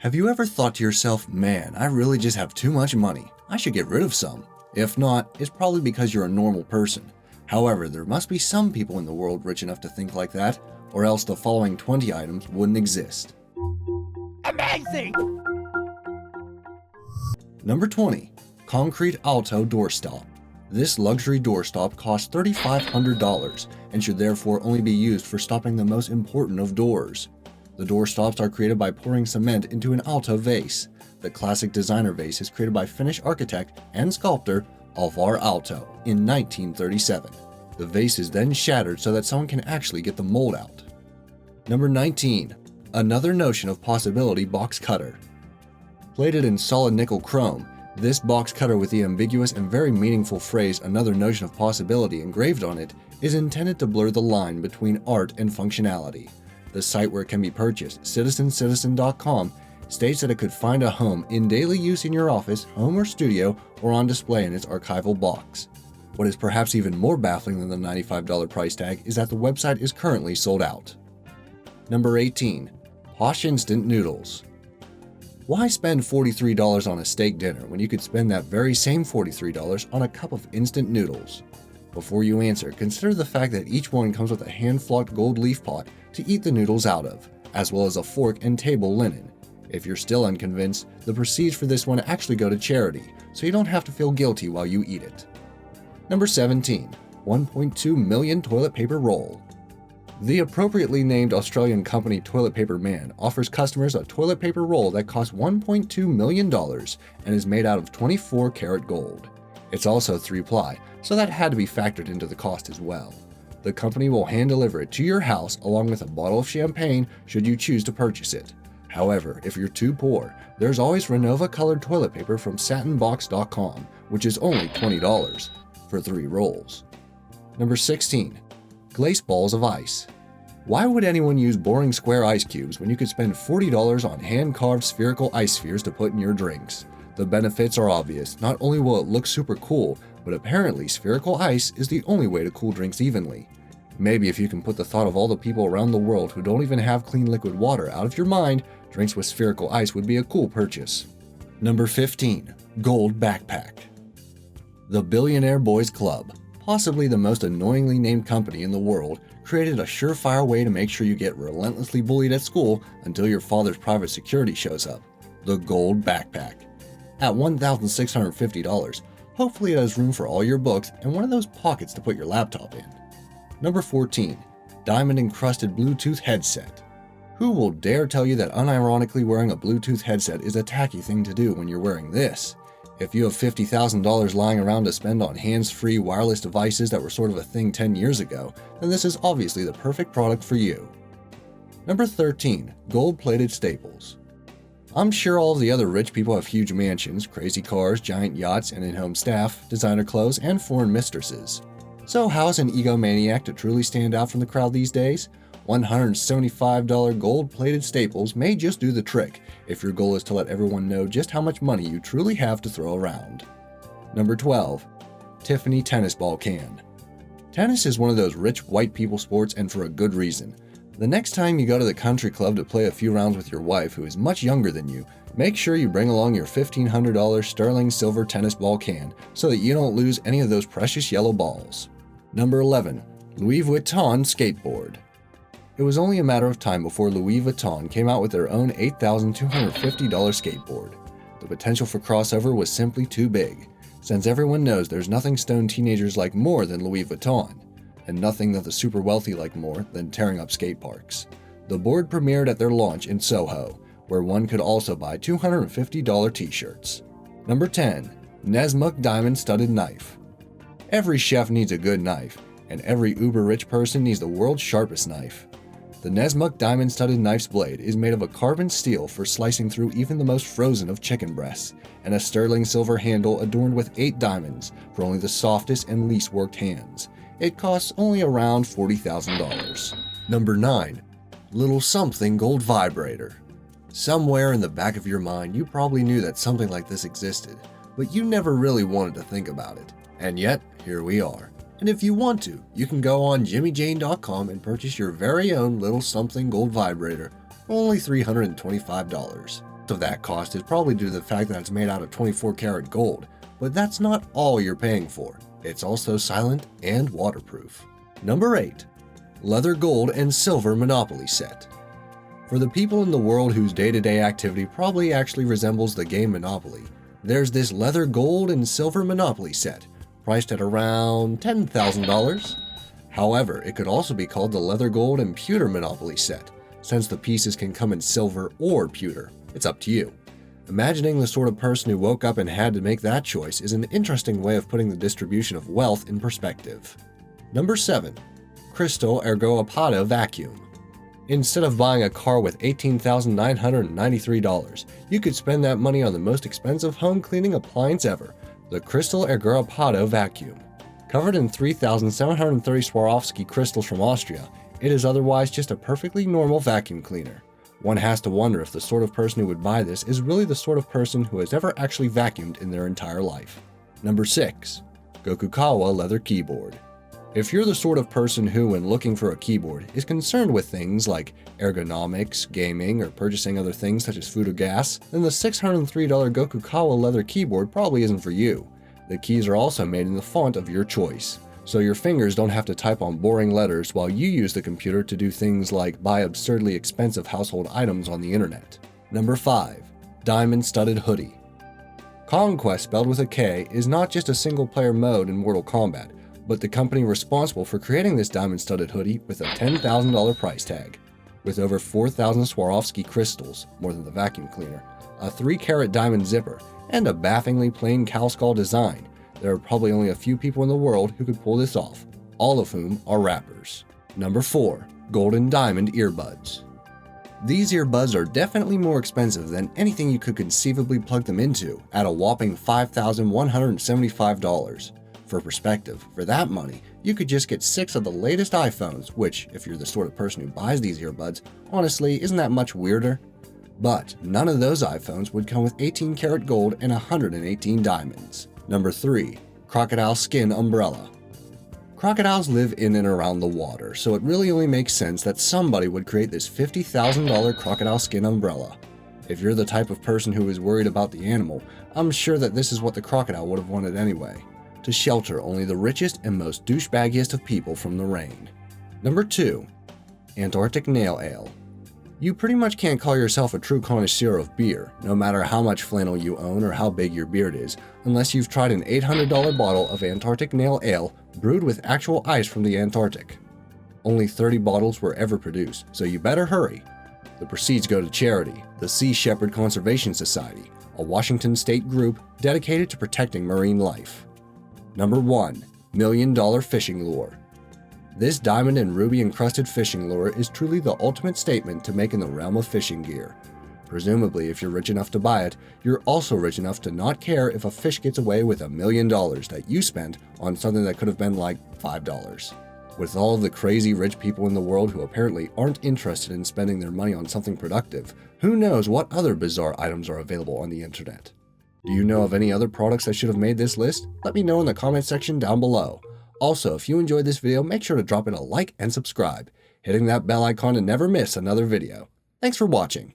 Have you ever thought to yourself, man, I really just have too much money. I should get rid of some. If not, it's probably because you're a normal person. However, there must be some people in the world rich enough to think like that, or else the following 20 items wouldn't exist. Amazing! Number 20. Concrete Aalto Doorstop. This luxury doorstop costs $3,500 and should therefore only be used for stopping the most important of doors. The doorstops are created by pouring cement into an Aalto vase. The classic designer vase is created by Finnish architect and sculptor Alvar Aalto in 1937. The vase is then shattered so that someone can actually get the mold out. Number 19. Another notion of possibility box cutter. Plated in solid nickel chrome, this box cutter with the ambiguous and very meaningful phrase "another notion of possibility" engraved on it is intended to blur the line between art and functionality. The site where it can be purchased, citizencitizen.com, states that it could find a home in daily use in your office, home or studio, or on display in its archival box. What is perhaps even more baffling than the $95 price tag is that the website is currently sold out. Number 18. POSH Instant Noodles. Why spend $43 on a steak dinner when you could spend that very same $43 on a cup of instant noodles? Before you answer, consider the fact that each one comes with a hand-flocked gold leaf pot to eat the noodles out of, as well as a fork and table linen. If you're still unconvinced, the proceeds for this one actually go to charity, so you don't have to feel guilty while you eat it. Number 17. 1.2 million toilet paper roll. The appropriately named Australian company Toilet Paper Man offers customers a toilet paper roll that costs $1.2 million and is made out of 24-karat gold. It's also 3-ply, so that had to be factored into the cost as well. The company will hand-deliver it to your house along with a bottle of champagne should you choose to purchase it. However, if you're too poor, there's always Renova-colored toilet paper from satinbox.com, which is only $20 for 3 rolls. Number 16. Glace balls of ice. Why would anyone use boring square ice cubes when you could spend $40 on hand-carved spherical ice spheres to put in your drinks? The benefits are obvious. Not only will it look super cool, but apparently spherical ice is the only way to cool drinks evenly. Maybe if you can put the thought of all the people around the world who don't even have clean liquid water out of your mind, drinks with spherical ice would be a cool purchase. Number 15. Gold Backpack. The Billionaire Boys Club, possibly the most annoyingly named company in the world, created a surefire way to make sure you get relentlessly bullied at school until your father's private security shows up. The Gold Backpack. At $1,650, hopefully it has room for all your books and one of those pockets to put your laptop in. Number 14. Diamond-encrusted Bluetooth headset. Who will dare tell you that unironically wearing a Bluetooth headset is a tacky thing to do when you're wearing this? If you have $50,000 lying around to spend on hands-free wireless devices that were sort of a thing 10 years ago, then this is obviously the perfect product for you. Number 13. Gold-plated Staples. I'm sure all of the other rich people have huge mansions, crazy cars, giant yachts, and in-home staff, designer clothes, and foreign mistresses. So how is an egomaniac to truly stand out from the crowd these days? $175 gold-plated Staples may just do the trick if your goal is to let everyone know just how much money you truly have to throw around. Number 12. Tiffany Tennis Ball Can. Tennis is one of those rich white people sports, and for a good reason. The next time you go to the country club to play a few rounds with your wife who is much younger than you, make sure you bring along your $1,500 sterling silver tennis ball can so that you don't lose any of those precious yellow balls. Number 11. Louis Vuitton Skateboard. It was only a matter of time before Louis Vuitton came out with their own $8,250 skateboard. The potential for crossover was simply too big, since everyone knows there's nothing stone teenagers like more than Louis Vuitton, and nothing that the super wealthy like more than tearing up skate parks. The board premiered at their launch in Soho, where one could also buy $250 t-shirts. Number 10. Nesmuk Diamond Studded Knife. Every chef needs a good knife, and every uber-rich person needs the world's sharpest knife. The Nesmuk Diamond Studded Knife's blade is made of a carbon steel for slicing through even the most frozen of chicken breasts, and a sterling silver handle adorned with 8 diamonds for only the softest and least worked hands. It costs only around $40,000. Number 9. Little Something Gold Vibrator. Somewhere in the back of your mind, you probably knew that something like this existed, but you never really wanted to think about it. And yet, here we are. And if you want to, you can go on jimmyjane.com and purchase your very own Little Something Gold Vibrator for only $325. of that cost is probably due to the fact that it's made out of 24 karat gold, but that's not all you're paying for. It's also silent and waterproof. Number 8. Leather Gold and Silver Monopoly Set. For the people in the world whose day-to-day activity probably actually resembles the game Monopoly, there's this leather gold and silver Monopoly set, priced at around $10,000. However, it could also be called the leather gold and pewter Monopoly set, since the pieces can come in silver or pewter. It's up to you. Imagining the sort of person who woke up and had to make that choice is an interesting way of putting the distribution of wealth in perspective. Number 7. Crystal Ergoripado Vacuum. Instead of buying a car with $18,993, you could spend that money on the most expensive home cleaning appliance ever, the Crystal Ergoripado Vacuum. Covered in 3,730 Swarovski crystals from Austria, it is otherwise just a perfectly normal vacuum cleaner. One has to wonder if the sort of person who would buy this is really the sort of person who has ever actually vacuumed in their entire life. Number 6. Gokukawa Leather Keyboard. If you're the sort of person who, when looking for a keyboard, is concerned with things like ergonomics, gaming, or purchasing other things such as food or gas, then the $603 Gokukawa leather keyboard probably isn't for you. The keys are also made in the font of your choice, so your fingers don't have to type on boring letters while you use the computer to do things like buy absurdly expensive household items on the internet. Number 5. Diamond-Studded Hoodie. Conquest, spelled with a K, is not just a single-player mode in Mortal Kombat, but the company responsible for creating this diamond-studded hoodie with a $10,000 price tag. With over 4,000 Swarovski crystals, more than the vacuum cleaner, a 3-carat diamond zipper, and a baffingly plain cow skull design, there are probably only a few people in the world who could pull this off, all of whom are rappers. Number 4. Golden Diamond Earbuds. These earbuds are definitely more expensive than anything you could conceivably plug them into, at a whopping $5,175. For perspective, for that money, you could just get 6 of the latest iPhones, which, if you're the sort of person who buys these earbuds, honestly isn't that much weirder. But none of those iPhones would come with 18 karat gold and 118 diamonds. Number 3. Crocodile Skin Umbrella. Crocodiles live in and around the water, so it really only makes sense that somebody would create this $50,000 crocodile skin umbrella. If you're the type of person who is worried about the animal, I'm sure that this is what the crocodile would have wanted anyway. To shelter only the richest and most douchebaggiest of people from the rain. Number 2. Antarctic Nail Ale. You pretty much can't call yourself a true connoisseur of beer, no matter how much flannel you own or how big your beard is, unless you've tried an $800 bottle of Antarctic Nail Ale brewed with actual ice from the Antarctic. Only 30 bottles were ever produced, so you better hurry. The proceeds go to charity, the Sea Shepherd Conservation Society, a Washington state group dedicated to protecting marine life. Number 1. $1 Million Fishing Lure. This diamond and ruby encrusted fishing lure is truly the ultimate statement to make in the realm of fishing gear. Presumably, if you're rich enough to buy it, you're also rich enough to not care if a fish gets away with $1 million that you spent on something that could have been like $5. With all of the crazy rich people in the world who apparently aren't interested in spending their money on something productive, who knows what other bizarre items are available on the internet? Do you know of any other products that should have made this list? Let me know in the comment section down below. Also, if you enjoyed this video, make sure to drop in a like and subscribe, hitting that bell icon to never miss another video. Thanks for watching.